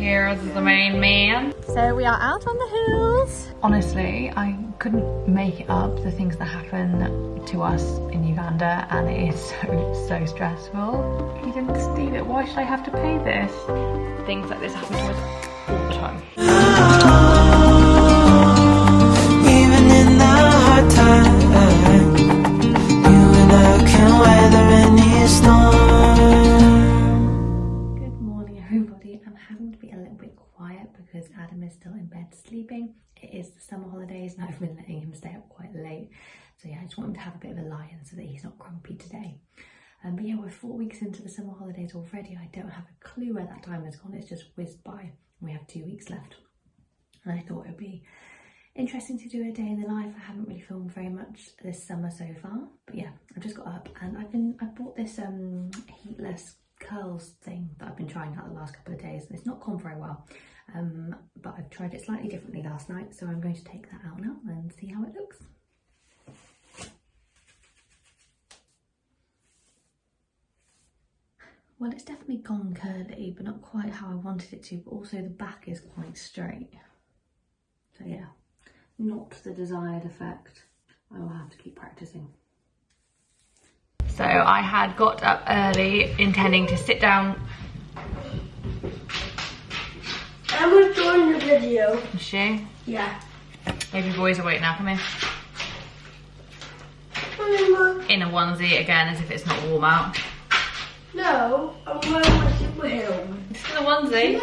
Here's the main man. So we are out on the hills. Honestly, I couldn't make it up, the things that happen to us in Uganda, and it is so stressful. He didn't steal it, why should I have to pay this? Things like this happen to us all the time. Even in the hard times, you and I can weather any storm. Good morning everybody. I'm having to be a little bit quiet because Adam is still in bed sleeping. It is the summer holidays and I've been letting him stay up quite late. So yeah, I just want him to have a bit of a lie-in so that he's not grumpy today. But yeah, we're 4 weeks into the summer holidays already. I don't have a clue where that time has gone. It's just whizzed by. We have 2 weeks left. And I thought it would be interesting to do a day in the life. I haven't really filmed very much this summer so far. But yeah, I've just got up and I bought this heatless curls thing that I've been trying out the last couple of days. And it's not gone very well. But I've tried it slightly differently last night. So I'm going to take that out now and see how it looks. Well, it's definitely gone curly, but not quite how I wanted it to, but also the back is quite straight. So yeah, not the desired effect. I will have to keep practicing. So I had got up early intending to sit down. I'm enjoying the video. Is she? Yeah. Baby boy's awake now, come here. In a onesie again, as if it's not warm out. No, I'm wearing my superhero. It's in a onesie.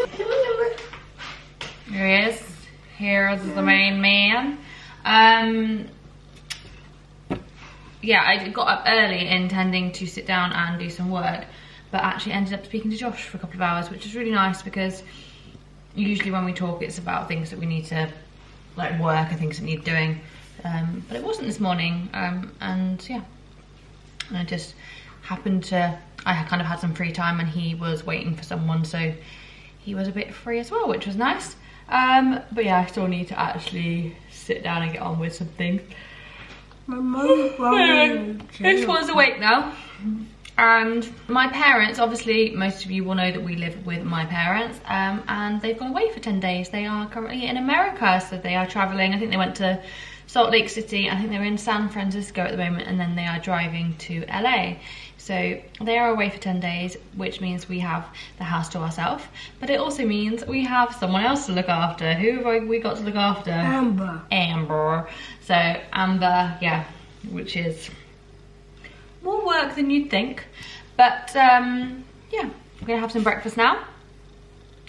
Here he is. Here's the main man. Yeah, I got up early intending to sit down and do some work, but actually ended up speaking to Josh for a couple of hours, which is really nice because usually when we talk it's about things that we need to, like work and things that need doing. But it wasn't this morning, and yeah, I just happened to, I kind of had some free time and he was waiting for someone, so he was a bit free as well, which was nice. But yeah, I still need to actually sit down and get on with some things. My mum's This one's awake now. And my parents, obviously most of you will know that we live with my parents, and they've gone away for 10 days. They are currently in America, so they are traveling. I think they went to Salt Lake City. I think they're in San Francisco at the moment, and then they are driving to LA. So they are away for 10 days, which means we have the house to ourselves. But it also means we have someone else to look after. Who have we got to look after? Amber. Amber. So Amber, yeah, which is more work than you'd think. But yeah, we're gonna have some breakfast now.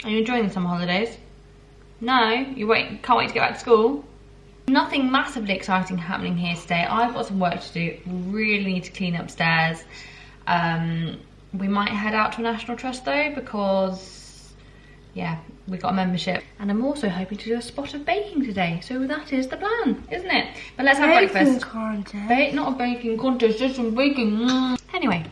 Are you enjoying the summer holidays? No? You can't wait to get back to school? Nothing massively exciting happening here today. I've got some work to do. Really need to clean upstairs. We might head out to a National Trust though, because yeah, we got a membership. And I'm also hoping to do a spot of baking today. So that is the plan, isn't it? But let's have breakfast. Contest. Not a baking contest, just some baking. Anyway,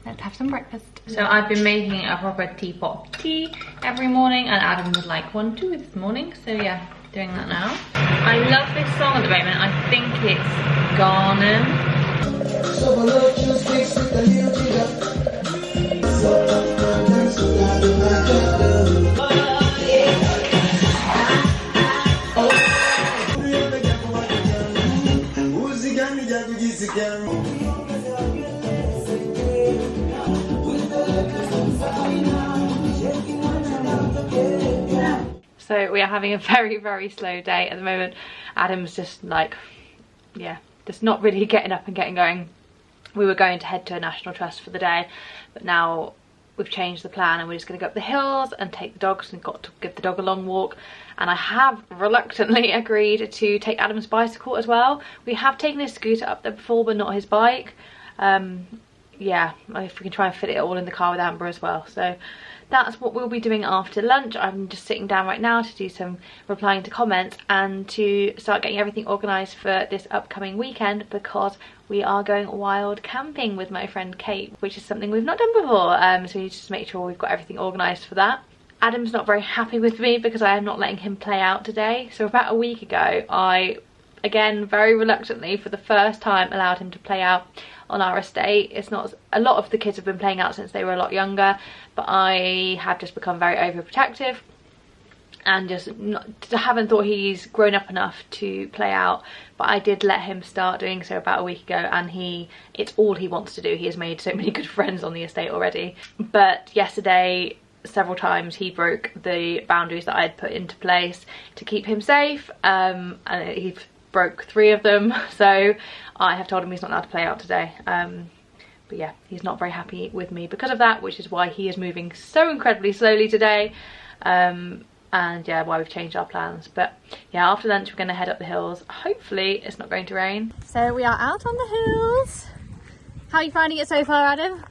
let's have some breakfast. So I've been making a proper teapot tea every morning, and Adam would like one too this morning. So yeah, doing that now. I love this song at the moment. I think it's Garnham. So we are having a very, very slow day at the moment. Adam's just like, yeah, just not really getting up and getting going. We were going to head to a National Trust for the day, but now we've changed the plan and we're just going to go up the hills and take the dogs, and got to give the dog a long walk. And I have reluctantly agreed to take Adam's bicycle as well. We have taken his scooter up there before, but not his bike. Yeah, if we can try and fit it all in the car with Amber as well. So that's what we'll be doing after lunch. I'm just sitting down right now to do some replying to comments and to start getting everything organised for this upcoming weekend, because we are going wild camping with my friend Kate, which is something we've not done before. So we need to just make sure we've got everything organised for that. Adam's not very happy with me because I am not letting him play out today. So about a week ago, I, again, very reluctantly, for the first time, allowed him to play out on our estate. It's not, a lot of the kids have been playing out since they were a lot younger, but I have just become very overprotective and just haven't thought he's grown up enough to play out. But I did let him start doing so about a week ago, and it's all he wants to do. He has made so many good friends on the estate already. But yesterday, several times, he broke the boundaries that I had put into place to keep him safe, and he broke 3 of them. So I have told him he's not allowed to play out today. But yeah, he's not very happy with me because of that, which is why he is moving so incredibly slowly today. And yeah, why we've changed our plans. But yeah, after lunch we're going to head up the hills. Hopefully it's not going to rain. So we are out on the hills. How are you finding it so far, Adam?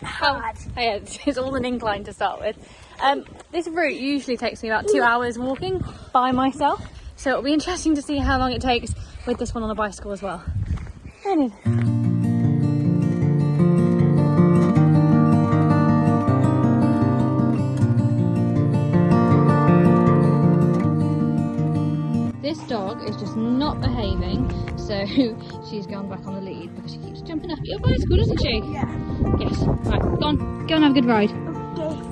Hard. Oh yeah, it's all an incline to start with. This route usually takes me about 2 hours walking by myself, so it'll be interesting to see how long it takes with this one on a bicycle as well. This dog is just not behaving, so she's gone back on the lead because she keeps jumping up at your bicycle, doesn't she? Yeah. Yes. Right, go on. Go and have a good ride. Okay.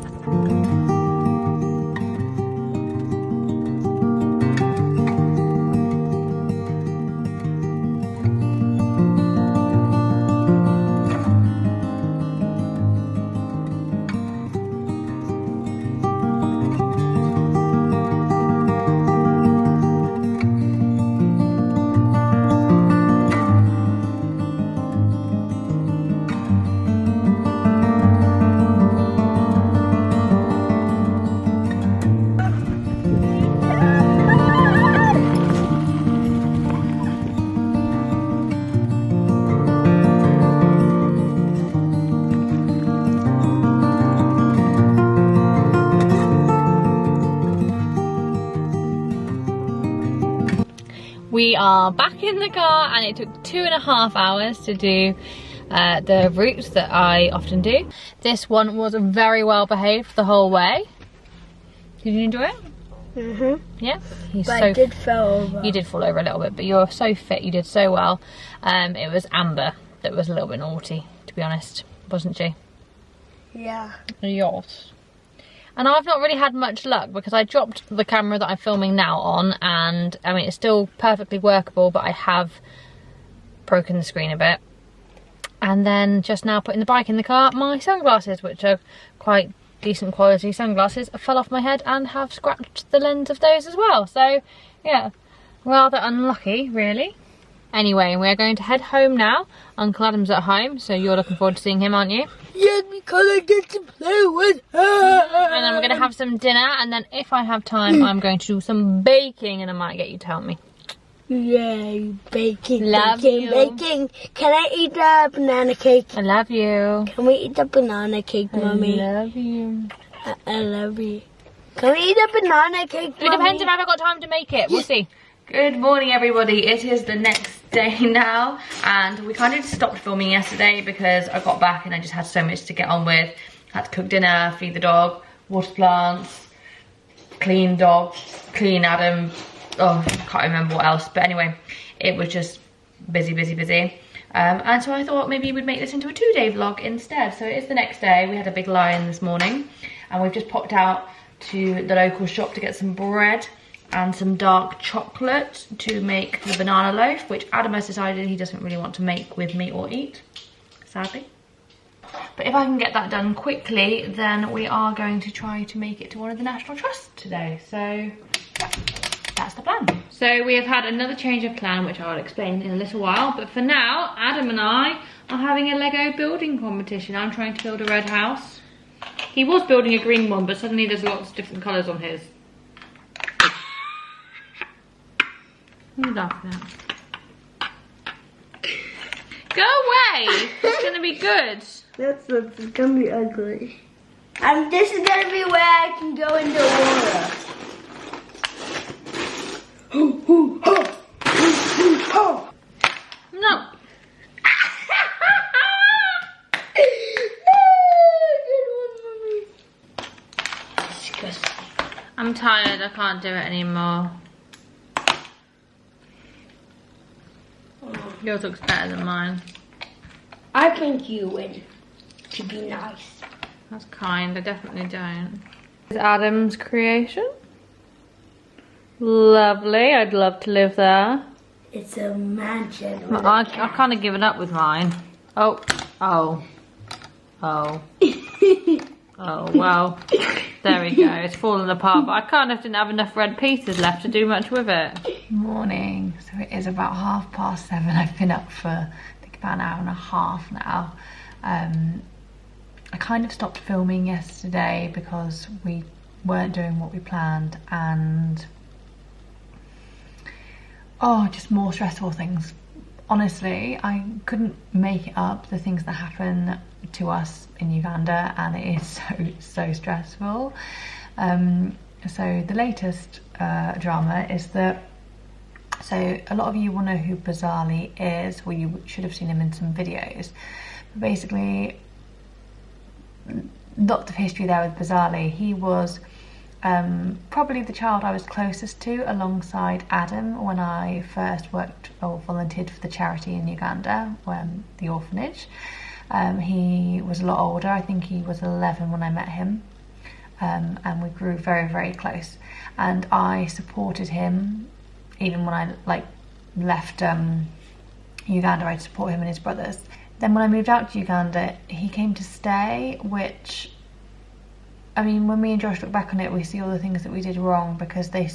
We are back in the car, and it took 2.5 hours to do the routes that I often do. This one was very well behaved the whole way. Did you enjoy it? Mhm. Yeah. But I did fall over. You did fall over a little bit, but you're so fit. You did so well. It was Amber that was a little bit naughty, to be honest, wasn't she? Yeah. Yes. And I've not really had much luck because I dropped the camera that I'm filming now on, and I mean it's still perfectly workable, but I have broken the screen a bit. And then just now putting the bike in the car, my sunglasses, which are quite decent quality sunglasses, fell off my head and have scratched the lens of those as well. So yeah, rather unlucky really. Anyway, we're going to head home now. Uncle Adam's at home, so you're looking forward to seeing him, aren't you? Yes, because I get to play with her. And then we're going to have some dinner, and then if I have time, I'm going to do some baking, and I might get you to help me. Yay, baking, Love baking, you. baking. Can I eat the banana cake? I love you. Can we eat the banana cake, Mommy? I love you. I love you. Can we eat the banana cake, It depends if I've got time to make it. We'll see. Good morning, everybody. It is the next day now, and we kind of just stopped filming yesterday because I got back and I just had so much to get on with. I had to cook dinner, feed the dog, water plants, clean dog, clean Adam. Oh, I can't remember what else. But anyway, it was just busy. And so I thought maybe we'd make this into a 2-day vlog instead. So it is the next day. We had a big lie-in this morning, and we've just popped out to the local shop to get some bread and some dark chocolate to make the banana loaf, which Adam has decided he doesn't really want to make with me or eat, sadly. But if I can get that done quickly, then we are going to try to make it to one of the National Trusts today. So yeah, that's the plan. So we have had another change of plan, which I'll explain in a little while. But for now, Adam and I are having a Lego building competition. I'm trying to build a red house. He was building a green one, but suddenly there's lots of different colours on his. What are you laughing at? Go away! It's gonna be good. It's gonna be ugly. And this is gonna be where I can go into water. No. I'm tired, I can't do it anymore. Yours looks better than mine. I think you win, to be nice. That's kind, I definitely don't. It's Adam's creation. Lovely, I'd love to live there. It's a mansion. I kind of given up with mine. Oh. Oh, well, there we go. It's fallen apart, but I kind of didn't have enough red pieces left to do much with it. Morning, so it is about 7:30. I've been up for, I think, about an hour and a half now. I kind of stopped filming yesterday because we weren't doing what we planned, and just more stressful things. Honestly, I couldn't make it up, the things that happen to us in Uganda, and it is so stressful. So the latest drama is that, so a lot of you will know who Bizarrely is, well, you should have seen him in some videos. But basically, lots of history there with Bizarrely. He was probably the child I was closest to alongside Adam when I first worked or volunteered for the charity in Uganda, the orphanage. He was a lot older, I think he was 11 when I met him, and we grew very, very close. And I supported him even when I left Uganda. I'd support him and his brothers. Then when I moved out to Uganda, he came to stay, which, I mean, when me and Josh look back on it, we see all the things that we did wrong, because the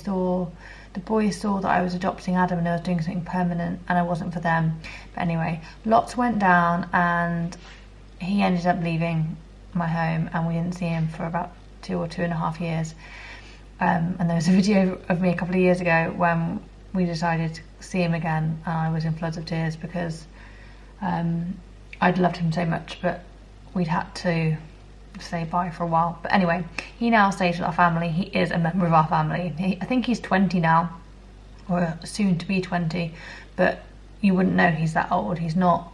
boys saw that I was adopting Adam and I was doing something permanent and I wasn't for them. But anyway, lots went down and he ended up leaving my home, and we didn't see him for about 2 or 2.5 years. And there was a video of me a couple of years ago when we decided to see him again, and I was in floods of tears because I'd loved him so much, but we'd had to say bye for a while. But anyway, he now stays with our family. He is a member of our family. I think he's 20 now, or soon to be 20, but you wouldn't know he's that old. He's not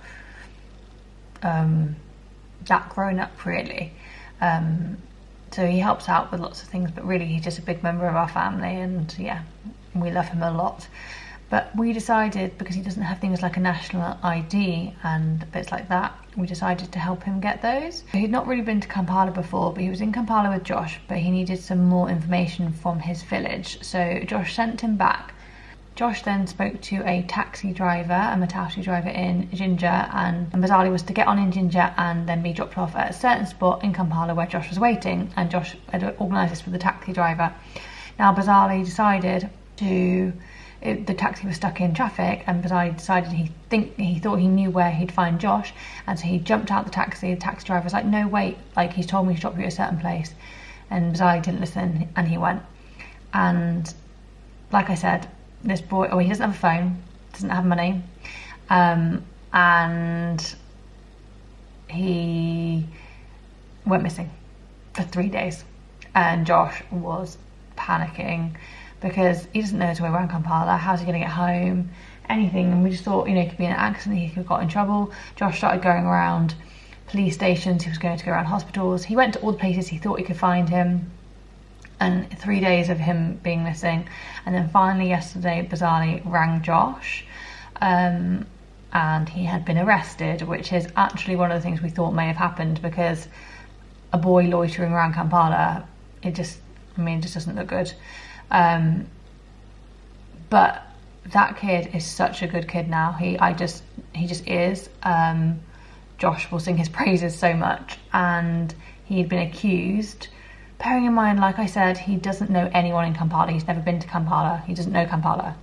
that grown up, really. So he helps out with lots of things, but really he's just a big member of our family, and yeah, we love him a lot. But we decided, because he doesn't have things like a national ID and bits like that, we decided to help him get those. He'd not really been to Kampala before, but he was in Kampala with Josh, but he needed some more information from his village, so Josh sent him back. Josh then spoke to a taxi driver, a Matatu driver in Jinja, and Bizarrely was to get on in Jinja and then be dropped off at a certain spot in Kampala where Josh was waiting, and Josh had organised this with the taxi driver. Now Bizarrely decided the taxi was stuck in traffic, and Bizarrely decided he thought he knew where he'd find Josh, and so he jumped out the taxi. The taxi driver was like, no, wait, he's told me to drop you at a certain place, and Bizarrely didn't listen, and he went. And like I said, this boy, he doesn't have a phone, doesn't have money, and he went missing for 3 days, and Josh was panicking because he doesn't know his way around Kampala. How's he going to get home? Anything. And we just thought, it could be an accident, he could have got in trouble. Josh started going around police stations, he was going to go around hospitals. He went to all the places he thought he could find him, and 3 days of him being missing. And then finally yesterday, Bizarrely rang Josh, and he had been arrested, which is actually one of the things we thought may have happened, because a boy loitering around Kampala, it just doesn't look good. But that kid is such a good kid now. He just is. Josh will sing his praises so much, and he had been accused. Bearing in mind, like I said, he doesn't know anyone in Kampala. He's never been to Kampala. He doesn't know Kampala.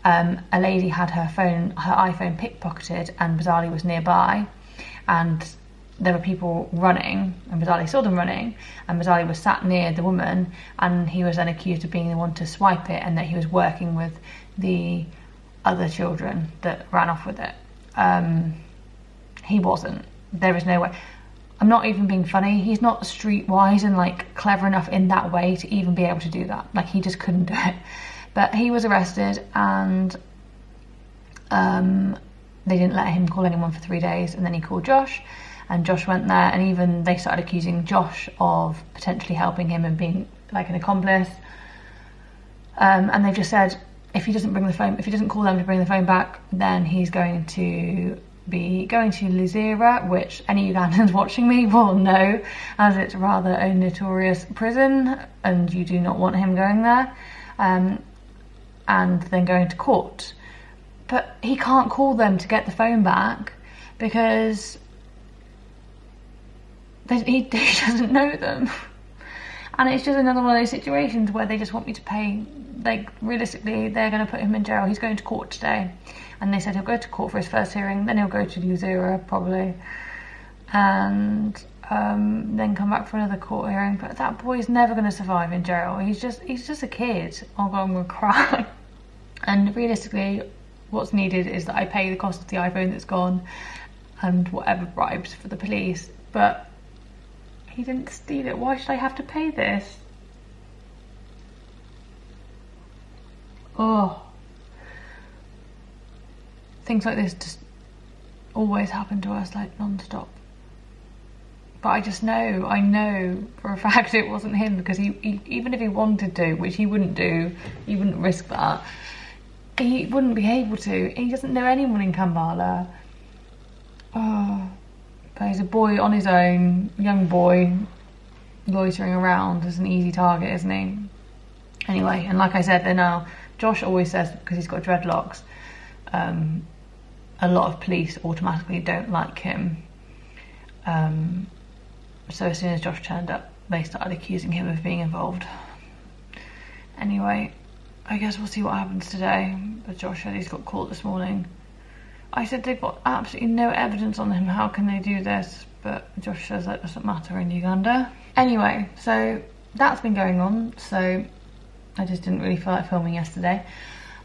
A lady had her iPhone pickpocketed, and Bizarrely was nearby, and there were people running, and Bizarrely saw them running, and Bizarrely was sat near the woman, and he was then accused of being the one to swipe it, and that he was working with the other children that ran off with it. He wasn't. There is no way. I'm not even being funny. He's not streetwise and clever enough in that way to even be able to do that. He just couldn't do it. But he was arrested, and they didn't let him call anyone for 3 days, and then he called Josh, and Josh went there, and even they started accusing Josh of potentially helping him and being an accomplice. And they've just said if he doesn't call them to bring the phone back, then he's going to be going to Luzira, which any Ugandans watching me will know, as it's rather a notorious prison and you do not want him going there, and then going to court. But he can't call them to get the phone back because he doesn't know them. And it's just another one of those situations where they just want me to pay. Like, realistically, they're going to put him in jail. He's going to court today. And they said he'll go to court for his first hearing, then he'll go to Luzira, probably. And then come back for another court hearing. But that boy's never going to survive in jail. He's just a kid. Oh God, I'm going to cry. And realistically, what's needed is that I pay the cost of the iPhone that's gone and whatever bribes for the police. But he didn't steal it. Why should I have to pay this? Oh. Things like this just always happen to us, like, non-stop. But I know for a fact it wasn't him, because he even if he wanted to, which he wouldn't do, he wouldn't risk that, he wouldn't be able to. He doesn't know anyone in Kampala. Oh. But he's a boy on his own, young boy, loitering around as an easy target, isn't he? Anyway, and like I said, then now, Josh always says, because he's got dreadlocks, a lot of police automatically don't like him. So as soon as Josh turned up, they started accusing him of being involved. Anyway, I guess we'll see what happens today. But Josh said he's got caught this morning. I said they've got absolutely no evidence on him, how can they do this? But Josh says that doesn't matter in Uganda. Anyway, so that's been going on, so I just didn't really feel like filming yesterday.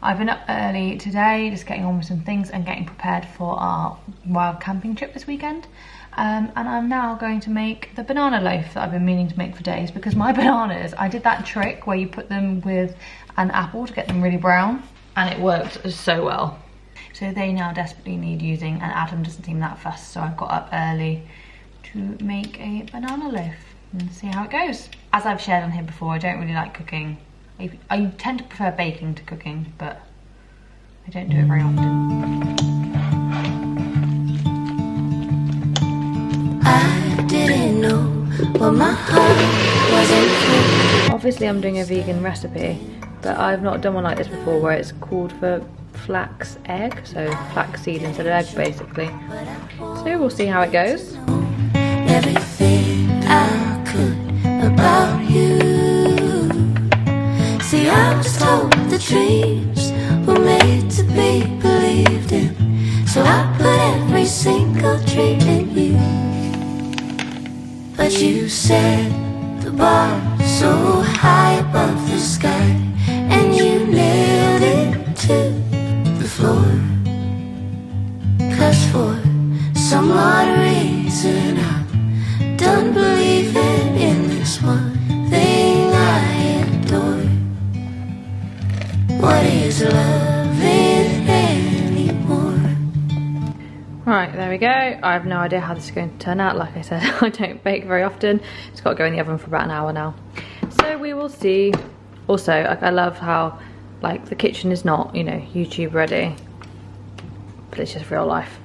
I've been up early today, just getting on with some things and getting prepared for our wild camping trip this weekend. And I'm now going to make the banana loaf that I've been meaning to make for days, because my bananas, I did that trick where you put them with an apple to get them really brown, and it worked so well. So they now desperately need using, and Adam doesn't seem that fussed, so I've got up early to make a banana loaf and see how it goes. As I've shared on here before, I don't really like cooking. I tend to prefer baking to cooking, but I don't do it very often. I didn't know what my heart wasn't for. Obviously I'm doing a vegan recipe, but I've not done one like this before where it's called for flax egg, so flax seed instead of egg basically. So we'll see how it goes. Everything I could about you. See, I was told the dreams were made to be believed in, so I put every single dream in you. But you set the bar so high above the sky, and you nailed it to the floor. 'Cause for some odd reason I'm done believing in this one thing I adore. What is loving anymore? Right, there we go. I have no idea how this is going to turn out. Like I said, I don't bake very often. It's got to go in the oven for about an hour now. So we will see. Also, like, I love how, like, the kitchen is not, you know, YouTube ready, but it's just real life.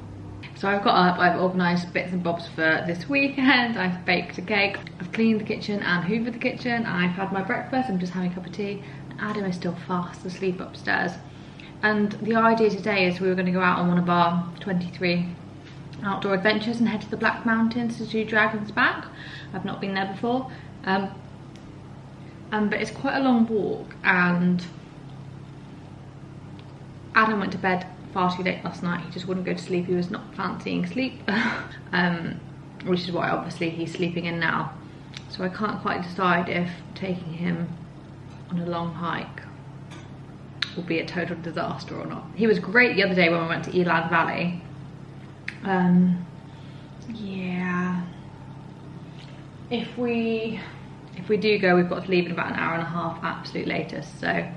So I've got up, I've organised bits and bobs for this weekend. I've baked a cake, I've cleaned the kitchen and hoovered the kitchen. I've had my breakfast, I'm just having a cup of tea. Adam is still fast asleep upstairs. And the idea today is we were going to go out on one of our 23 outdoor adventures and head to the Black Mountains to do Dragon's Back. I've not been there before. But it's quite a long walk, and Adam went to bed far too late last night. He just wouldn't go to sleep. He was not fancying sleep, which is why obviously he's sleeping in now. So I can't quite decide if taking him on a long hike will be a total disaster or not. He was great the other day when we went to Eland Valley. Yeah, if we do go, we've got to leave in about an hour and a half, absolute latest. So I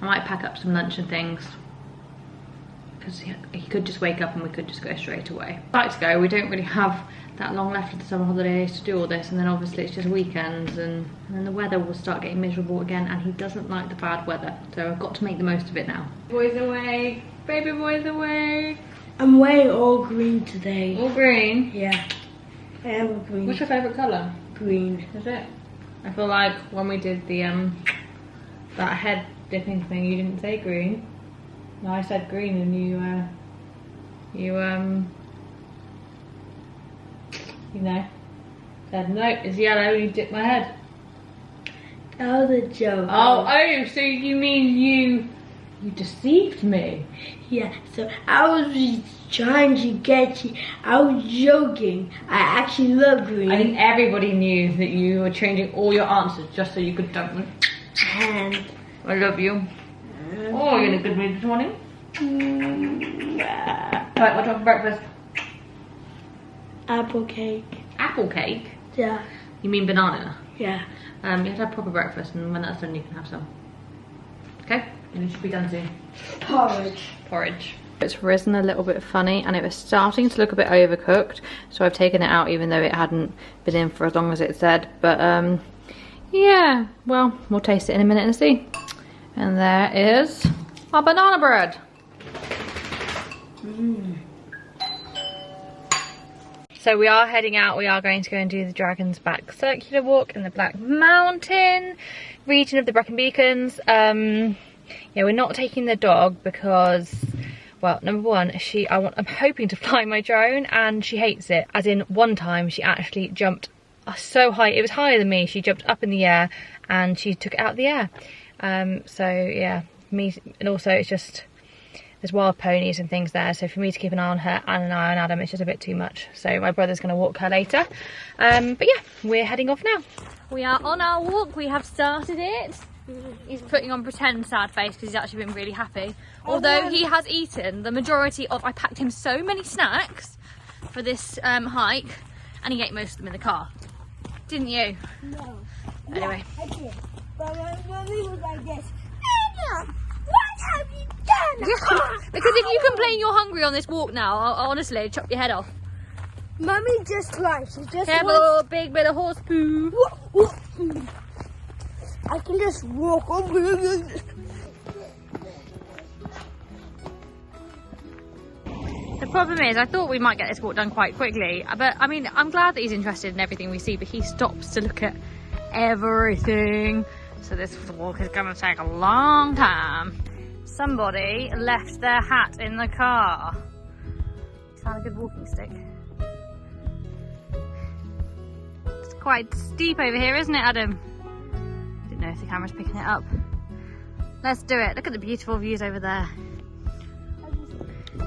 might pack up some lunch and things, because he could just wake up and we could just go straight away. I'd like to go. We don't really have that long left of the summer holidays to do all this, and then obviously it's just weekends, and then the weather will start getting miserable again, and he doesn't like the bad weather, so I've got to make the most of it now. Boys away, baby boys away. I'm wearing all green today. All green? Yeah. I am green. What's your favourite colour? Green. Is it? I feel like when we did the that head dipping thing, you didn't say green. No, I said green, and you know, said no, it's yellow. You dipped my head. That was a joke. Oh, so you mean you deceived me? Yeah. So I was trying to get you. I was joking. I actually look green. I think everybody knew that you were changing all your answers just so you could dump me. And I love you. Oh, you're in a good mood this morning. Right, what's for breakfast? apple cake. Apple cake? Yeah. You mean banana? Yeah. You have to have proper breakfast, and when that's done, you can have some. Okay? And it should be done soon. Porridge. Porridge. It's risen a little bit funny, and it was starting to look a bit overcooked, so I've taken it out even though it hadn't been in for as long as it said. But yeah, well, we'll taste it in a minute and see. And there is our banana bread. So we are heading out. We are going to go and do the Dragon's Back circular walk in the Black Mountain region of the Brecon Beacons. Yeah, we're not taking the dog because, well, number one, I'm hoping to fly my drone, and she hates it. As in, one time she actually jumped so high, it was higher than me. She jumped up in the air and she took it out of the air. So yeah, and also it's just, there's wild ponies and things there, so for me to keep an eye on her and an eye on Adam, it's just a bit too much. So my brother's going to walk her later. But yeah, we're heading off now. We are on our walk. We have started it. He's putting on pretend sad face because he's actually been really happy. Although he has eaten the majority of, I packed him so many snacks for this hike, and he ate most of them in the car. Didn't you? No. Anyway. Yeah, I did. But my mommy was like this. Anna, what have you done? Because if you complain you're hungry on this walk now, I'll honestly chop your head off. Mommy just tried. She just Careful, big bit of horse poo. I can just walk over. The problem is, I thought we might get this walk done quite quickly, but I mean, I'm glad that he's interested in everything we see, but he stops to look at everything. So this walk is going to take a long time. Somebody left their hat in the car. Is that a good walking stick? It's quite steep over here, isn't it, Adam? Didn't know if the camera's picking it up. Let's do it. Look at the beautiful views over there.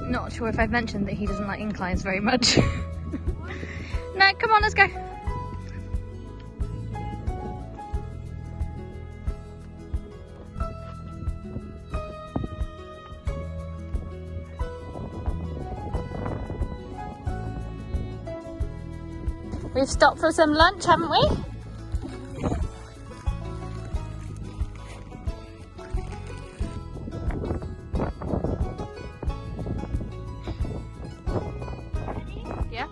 Not sure if I've mentioned that he doesn't like inclines very much. No, come on, let's go. We've stopped for some lunch, haven't we? Yeah.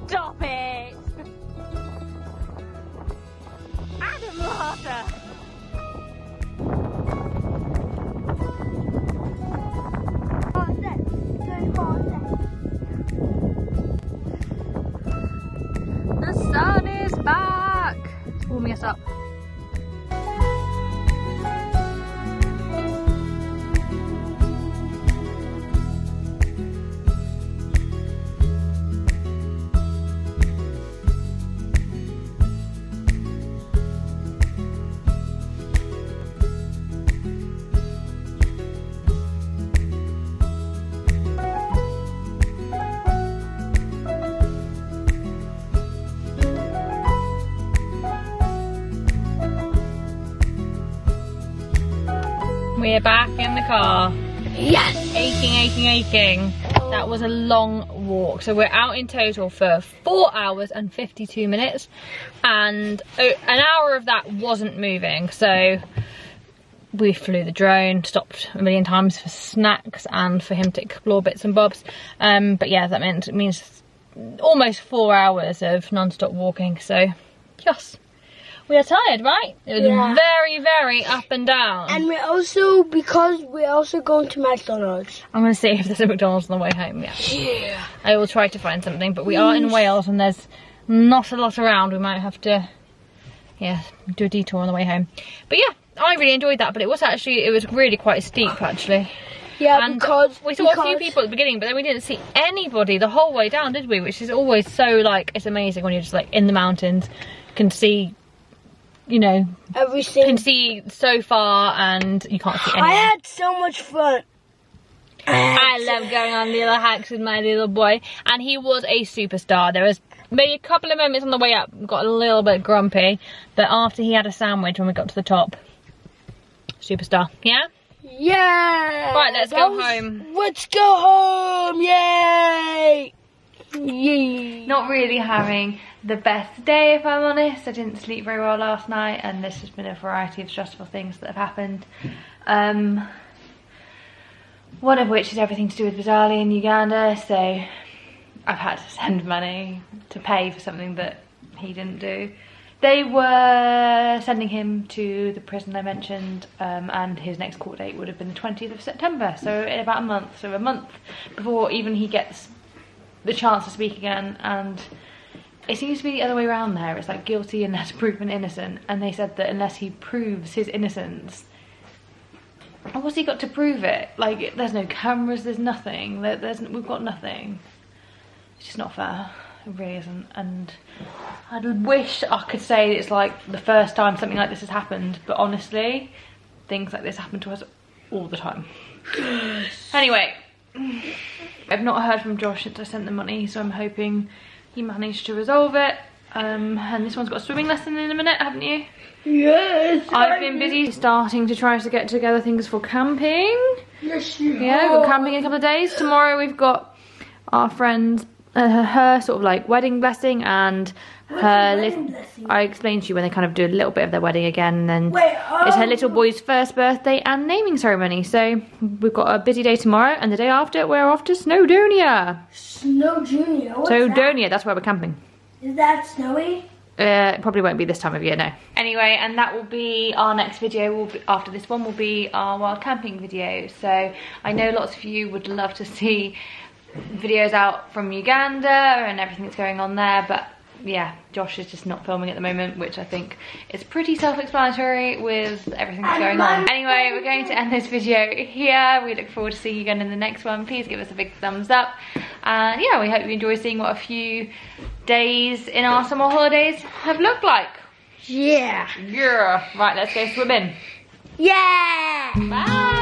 Stop it! Adam Larter! The sun is back! It's warming us up. We're back in the car. Yes! Aching. That was a long walk. So we're out in total for 4 hours and 52 minutes. And an hour of that wasn't moving. So we flew the drone, stopped a million times for snacks and for him to explore bits and bobs. But yeah, that means almost 4 hours of non-stop walking. So yes. We are tired, right? It was Yeah. very, very up and down. And because we're also going to McDonald's. I'm going to see if there's a McDonald's on the way home, Yeah. I will try to find something, but we are in Wales and there's not a lot around. We might have to, yeah, do a detour on the way home. But yeah, I really enjoyed that, but it was really quite steep, actually. Yeah, And because we saw a few people at the beginning, but then we didn't see anybody the whole way down, did we? Which is always so, like, it's amazing when you're just, like, in the mountains, can see, you know, everything. can see so far and you can't see anything. I had so much fun. I love going on little hikes with my little boy, and he was a superstar. There was maybe a couple of moments on the way up, got a little bit grumpy, but after he had a sandwich when we got to the top, superstar. Yeah? Yeah. Right, let's go home. Let's go home. Yay. Yay. Not really having the best day, if I'm honest. I didn't sleep very well last night, and there's just been a variety of stressful things that have happened. One of which is everything to do with Tallie and Uganda, so I've had to send money to pay for something that he didn't do. They were sending him to the prison I mentioned, and his next court date would have been the 20th of September, so in about a month. So a month before even he gets the chance to speak again, and it seems to be the other way around there. It's like guilty unless proven innocent, and they said that unless he proves his innocence, what's he got to prove it? Like, there's no cameras, there's nothing, we've got nothing. It's just not fair. It really isn't. And I wish I could say it's like the first time something like this has happened, but honestly, things like this happen to us all the time. Anyway, I've not heard from Josh since I sent the money, so I'm hoping he managed to resolve it. And this one's got a swimming lesson in a minute, haven't you? Yes. I've been busy starting to try to get together things for camping. Yes, you Yeah, we've got camping in a couple of days. Tomorrow we've got our friend's, her sort of like wedding blessing, and her little, I explained to you when they kind of do a little bit of their wedding again, and then it's her little boy's first birthday and naming ceremony. So we've got a busy day tomorrow, and the day after we're off to Snowdonia. Snowdonia? What's Snowdonia, that's where we're camping. Is that snowy? It probably won't be this time of year, no. Anyway, and that will be our next video. After this one will be our wild camping video. So I know lots of you would love to see videos out from Uganda and everything that's going on there, but yeah, Josh is just not filming at the moment, which I think is pretty self-explanatory with everything that's going on. Anyway, we're going to end this video here. We look forward to seeing you again in the next one. Please give us a big thumbs up, and yeah, we hope you enjoy seeing what a few days in our summer holidays have looked like. Yeah. Yeah. Right, let's go swimming. Yeah. Bye.